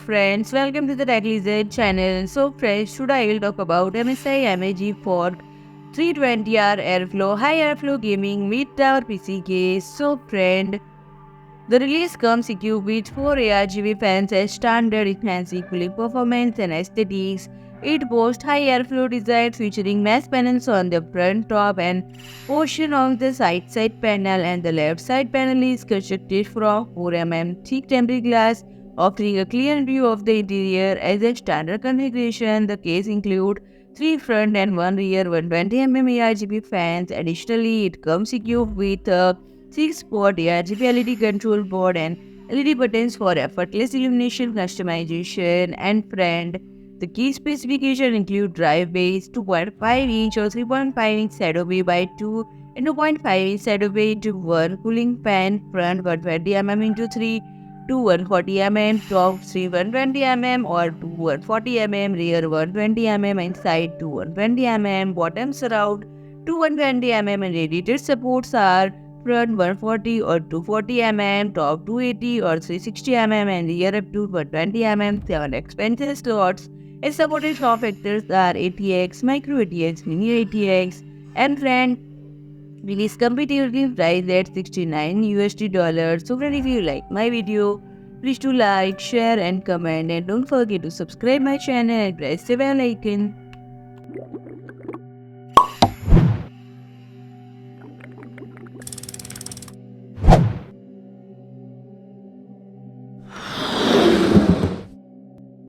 friends, welcome to the Techly Z channel. So friends, today I will talk about MSI MAG for 320R airflow, high airflow gaming mid-tower PC case. So friend, the release comes equipped with 4 ARGB fans as standard, enhancing cooling performance and aesthetics. It boasts high airflow design featuring mesh panels on the front, top and portion of the side panel, and the left side panel is constructed from 4 thick tempered glass, offering a clear view of the interior. As a standard configuration, the case includes 3 front and 1 rear 120mm ARGB fans. Additionally, it comes equipped with a 6-port ARGB LED control board and LED buttons for effortless illumination customization. And friend, the key specification include drive base 2.5 inch or 3.5 inch shadow bay by 2 and 2.5 inch shadow bay into 1 cooling fan, front 120mm into 3 to 140mm, top 3 120mm or 2 140mm, rear 120mm and side 2 120mm, bottom surround 2 120mm, and radiator supports are front 140 or 240mm, top 280 or 360mm, and rear up to 120mm. 7 expansion slots. Its supported form factors are ATX, micro ATX, mini ATX, and friend, release competitively priced at $69 USD. So friend, if you like my video, please do like, share and comment, and don't forget to subscribe my channel and press the bell icon.